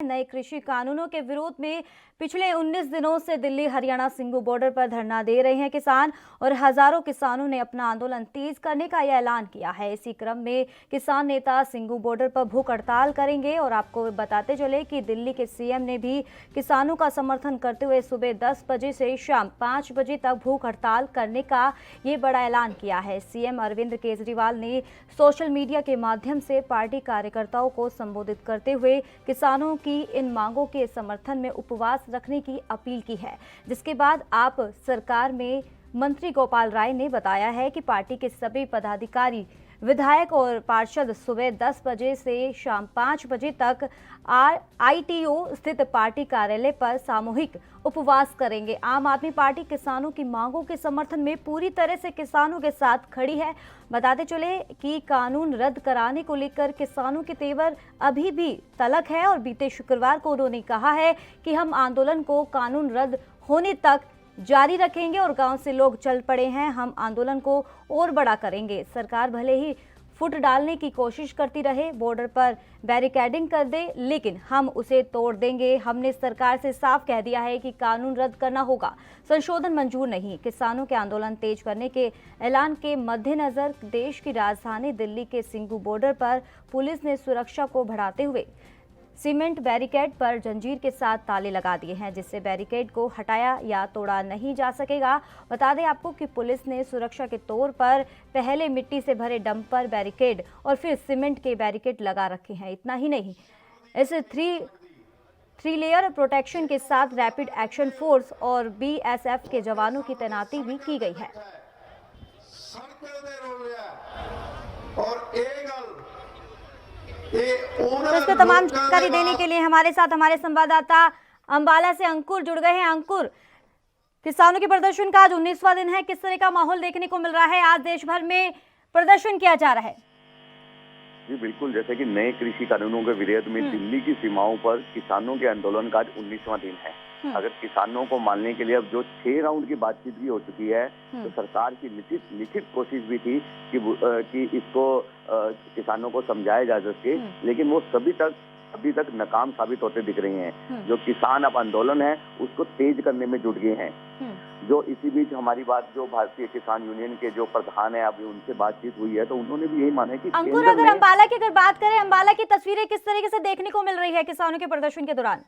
नए कृषि कानूनों के विरोध में पिछले 19 दिनों से दिल्ली हरियाणा सिंगू बॉर्डर पर धरना दे रहे हैं किसान और हजारों किसानों ने अपना आंदोलन तेज करने का यह ऐलान किया है। इसी क्रम में किसान नेता सिंगू बॉर्डर पर भूख हड़ताल करेंगे और आपको बताते चले कि दिल्ली के सीएम ने भी किसानों का समर्थन करते हुए सुबह 10 बजे से शाम 5 बजे तक भूख हड़ताल करने का ये बड़ा ऐलान किया है। सीएम अरविंद केजरीवाल ने सोशल मीडिया के माध्यम से पार्टी कार्यकर्ताओं को संबोधित करते हुए किसानों की इन मांगों के समर्थन में उपवास रखने की अपील की है, जिसके बाद आप सरकार में मंत्री गोपाल राय ने बताया है कि पार्टी के सभी पदाधिकारी, विधायक और पार्षद सुबह 10 बजे से शाम 5 बजे तक ITO स्थित पार्टी कार्यालय पर सामूहिक उपवास करेंगे। आम आदमी पार्टी किसानों की मांगों के समर्थन में पूरी तरह से किसानों के साथ खड़ी है। बताते चले कि कानून रद्द कराने को लेकर किसानों के तेवर अभी भी तल्ख है और बीते शुक्रवार को उन्होंने कहा है कि हम आंदोलन को कानून रद्द होने तक जारी रखेंगे और गांव से लोग चल पड़े हैं, हम आंदोलन को और बड़ा करेंगे। सरकार भले ही फुट डालने की कोशिश करती रहे, बॉर्डर पर बैरिकेडिंग कर दे, लेकिन हम उसे तोड़ देंगे। हमने सरकार से साफ कह दिया है कि कानून रद्द करना होगा, संशोधन मंजूर नहीं। किसानों के आंदोलन तेज करने के ऐलान के मद्देनजर देश की राजधानी दिल्ली के सिंगू बॉर्डर पर पुलिस ने सुरक्षा को बढ़ाते हुए सीमेंट बैरिकेड पर जंजीर के साथ ताले लगा दिए हैं, जिससे बैरिकेड को हटाया या तोड़ा नहीं जा सकेगा। बता दें आपको कि पुलिस ने सुरक्षा के तौर पर पहले मिट्टी से भरे डंपर बैरिकेड और फिर सीमेंट के बैरिकेड लगा रखे हैं। इतना ही नहीं, इस थ्री लेयर प्रोटेक्शन के साथ रैपिड एक्शन फोर्स और BSF के जवानों की तैनाती भी की गई है। तो इस पर तमाम जानकारी देने के लिए हमारे साथ हमारे संवाददाता अंबाला से अंकुर जुड़ गए हैं। अंकुर, किसानों के प्रदर्शन का आज 19वां दिन है, किस तरह का माहौल देखने को मिल रहा है? आज देश भर में प्रदर्शन किया जा रहा है। जी बिल्कुल, जैसे कि नए कृषि कानूनों के विरोध में दिल्ली की सीमाओं पर किसानों के आंदोलन का आज 19वां दिन है। अगर किसानों को मानने के लिए अब जो 6 राउंड की बातचीत भी हो चुकी है, तो सरकार की लिखित कोशिश भी थी कि इसको किसानों को समझाया जा सके, लेकिन वो अभी तक नाकाम साबित होते दिख रहे हैं। जो किसान अब आंदोलन है उसको तेज करने में जुट गए हैं। जो इसी बीच हमारी बात जो भारतीय किसान यूनियन के जो प्रधान है, अभी उनसे बातचीत हुई है, तो उन्होंने भी यही माना है कि अंकुर, अगर अम्बाला की अगर बात करें, अम्बाला की तस्वीरें किस तरीके से देखने को मिल रही है किसानों के प्रदर्शन के दौरान?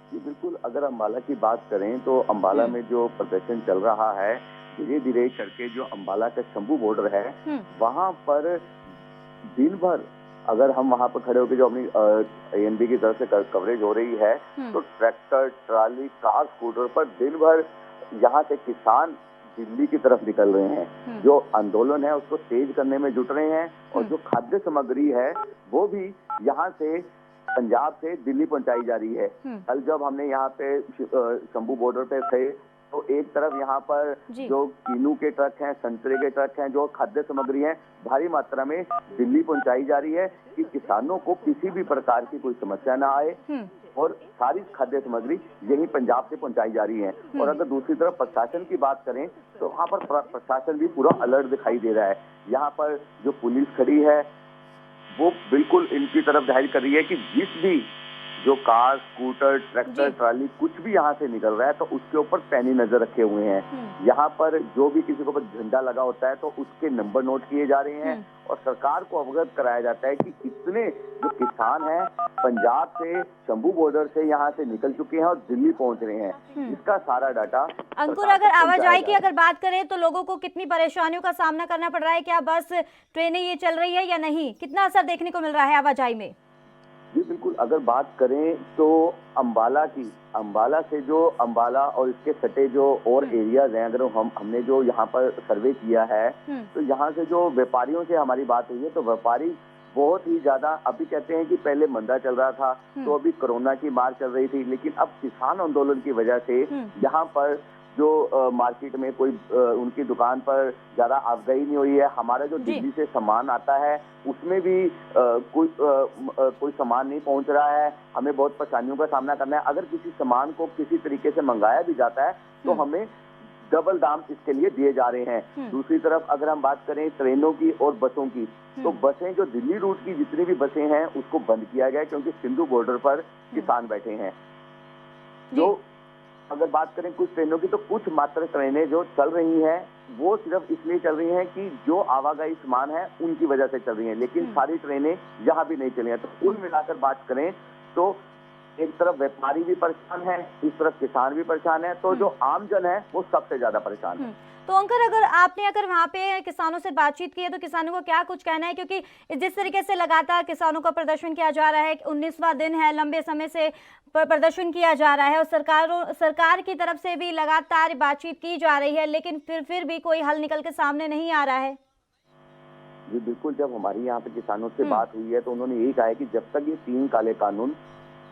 जी बिल्कुल, अगर अम्बाला की बात करें तो अम्बाला में जो प्रदर्शन चल रहा है, धीरे धीरे करके जो अम्बाला का शंभू बॉर्डर है, वहां पर दिन भर अगर हम वहां पर खड़े होकर जो अपनी ANB की तरफ से कवरेज हो रही है, तो ट्रैक्टर, ट्राली, कार, स्कूटर पर दिन भर यहाँ से किसान दिल्ली की तरफ निकल रहे हैं। जो आंदोलन है उसको तेज करने में जुट रहे हैं और जो खाद्य सामग्री है वो भी यहाँ से पंजाब से दिल्ली पहुंचाई जा रही है। कल जब हमने यहाँ पे शंभू बॉर्डर पे थे, तो एक तरफ यहाँ पर जो कीनू के ट्रक हैं, संतरे के ट्रक हैं, जो खाद्य सामग्री है भारी मात्रा में दिल्ली पहुंचाई जा रही है कि किसानों को किसी भी प्रकार की कोई समस्या ना आए, और सारी खाद्य सामग्री यही पंजाब से पहुंचाई जा रही है। और अगर दूसरी तरफ प्रशासन की बात करें तो वहाँ पर प्रशासन भी पूरा अलर्ट दिखाई दे रहा है। यहाँ पर जो पुलिस खड़ी है वो बिल्कुल इनकी तरफ जाहिर कर रही है कि जिस भी जो कार, स्कूटर, ट्रैक्टर, ट्राली कुछ भी यहाँ से निकल रहा है तो उसके ऊपर पैनी नजर रखे हुए हैं। यहाँ पर जो भी किसी के ऊपर झंडा लगा होता है तो उसके नंबर नोट किए जा रहे हैं और सरकार को अवगत कराया जाता है कि इतने जो किसान हैं पंजाब से शंभू बॉर्डर से यहाँ से निकल चुके हैं और दिल्ली पहुंच रहे हैं। इसका सारा डाटा अंकुर, अगर आवाजाही की अगर बात करें तो लोगों को कितनी परेशानियों का सामना करना पड़ रहा है? क्या बस ट्रेनें ये चल रही है या नहीं? कितना असर देखने को मिल रहा है आवाजाही में? जी बिल्कुल, अगर बात करें तो अम्बाला से जो अम्बाला और इसके सटे जो और एरियाज हैं, अगर हमने जो यहाँ पर सर्वे किया है, तो यहाँ से जो व्यापारियों से हमारी बात हुई है, तो व्यापारी बहुत ही ज्यादा अभी कहते हैं कि पहले मंदा चल रहा था, तो अभी कोरोना की मार चल रही थी, लेकिन अब किसान आंदोलन की वजह से यहाँ पर जो मार्केट में कोई उनकी दुकान पर ज्यादा आवाजाही नहीं हुई है। हमारा जो दिल्ली से सामान आता है उसमें भी कोई सामान नहीं पहुंच रहा है। हमें बहुत परेशानियों का सामना करना है। अगर किसी सामान को किसी तरीके से मंगाया भी जाता है तो हमें डबल दाम इसके लिए दिए जा रहे हैं। दूसरी तरफ अगर हम बात करें ट्रेनों की और बसों की, तो बसें जो दिल्ली रूट की जितनी भी बसें हैं उसको बंद किया गया है, क्योंकि सिंधु बॉर्डर पर किसान बैठे हैं। जो अगर बात करें कुछ ट्रेनों की, तो कुछ मात्र ट्रेनें जो चल रही हैं वो सिर्फ इसलिए चल रही हैं कि जो आवागई सामान है उनकी वजह से चल रही हैं, लेकिन सारी ट्रेनें यहाँ भी नहीं चली हैं। तो कुल मिलाकर बात करें तो एक तरफ व्यापारी भी परेशान है, इस तरफ किसान भी परेशान है, तो जो आमजन है वो सबसे ज्यादा परेशान है। तो अंकर, अगर वहाँ पे किसानों से बातचीत की है तो किसानों को क्या कुछ कहना है, क्योंकि जिस तरीके से लगातार किसानों का प्रदर्शन किया जा रहा है, 19वां दिन है, लंबे समय से प्रदर्शन किया जा रहा है और सरकार की तरफ से भी लगातार बातचीत की जा रही है, लेकिन फिर भी कोई हल निकल के सामने नहीं आ रहा है। जी बिल्कुल, जब हमारी यहाँ पे किसानों से बात हुई है तो उन्होंने यही कहा है कि जब तक ये 3 काले कानून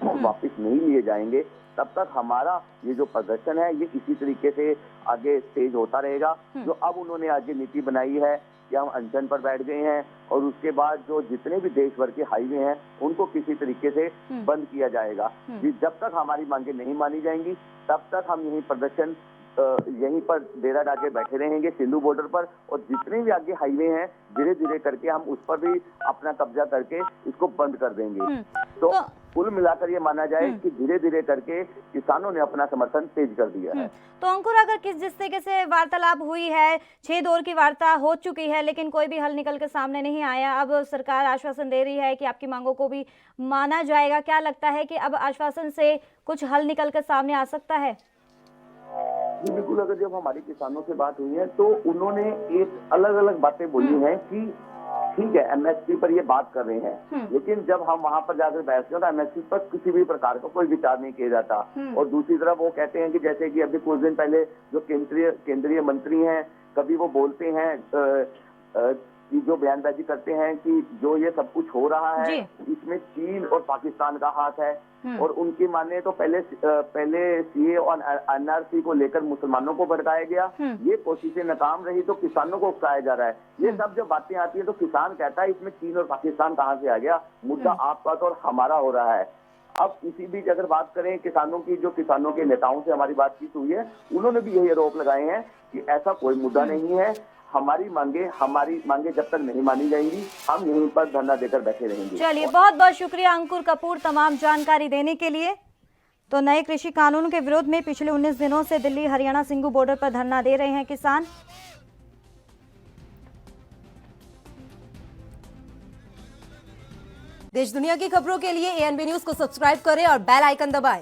वापस नहीं लिए जाएंगे तब तक हमारा ये जो प्रदर्शन है ये इसी तरीके से आगे तेज होता रहेगा। जो अब उन्होंने आगे नीति बनाई है कि हम अनशन पर बैठ गए हैं और उसके बाद जो जितने भी देश भर के हाईवे हैं उनको किसी तरीके से बंद किया जाएगा। जब तक हमारी मांगे नहीं मानी जाएंगी तब तक हम यही प्रदर्शन यहीं पर डेरा डाके बैठे रहेंगे सिंधु बॉर्डर पर, और जितने भी आगे हाईवे हैं धीरे धीरे करके हम उस पर भी अपना कब्जा करके इसको बंद कर देंगे। तो कुल मिलाकर ये माना जाए कि धीरे धीरे करके किसानों ने अपना समर्थन तेज कर दिया है। तो अंकुर, अगर जिस तरीके से वार्तालाप हुई है, 6 दौर की वार्ता हो चुकी है, लेकिन कोई भी हल निकल के सामने नहीं आया। अब सरकार आश्वासन दे रही है कि आपकी मांगों को भी माना जाएगा। क्या लगता है कि अब आश्वासन से कुछ हल निकल के सामने आ सकता है? जी बिल्कुल, अगर जब हमारी किसानों से बात हुई है तो उन्होंने एक अलग अलग बातें बोली हैं कि ठीक है एमएसपी पर ये बात कर रहे हैं, लेकिन जब हम वहां पर जाकर बहस करते हैं एमएसपी पर किसी भी प्रकार का कोई विचार नहीं किया जाता। और दूसरी तरफ वो कहते हैं कि जैसे कि अभी कुछ दिन पहले जो केंद्रीय मंत्री हैं, कभी वो बोलते हैं कि जो बयानबाजी करते हैं कि जो ये सब कुछ हो रहा है इसमें चीन और पाकिस्तान का हाथ है, और उनकी माने तो पहले सीए और एनआरसी को लेकर मुसलमानों को भड़काया गया, ये कोशिशें नाकाम रही तो किसानों को उकसाया जा रहा है। ये सब जब बातें आती है तो किसान कहता है इसमें चीन और पाकिस्तान कहाँ से आ गया, मुद्दा आपका तो और हमारा हो रहा है। अब इसी बीच अगर बात करें किसानों की, जो किसानों के नेताओं से हमारी बातचीत हुई है उन्होंने भी यही आरोप लगाए हैं कि ऐसा कोई मुद्दा नहीं है, हमारी मांगे जब तक नहीं मानी जाएंगी हम यहीं पर धरना देकर बैठे रहेंगे। चलिए, बहुत बहुत शुक्रिया अंकुर कपूर तमाम जानकारी देने के लिए। तो नए कृषि कानून के विरोध में पिछले 19 दिनों से दिल्ली हरियाणा सिंघू बॉर्डर पर धरना दे रहे हैं किसान। देश दुनिया की खबरों के लिए एएनबी न्यूज को सब्सक्राइब करें और बेल आइकन दबाएं।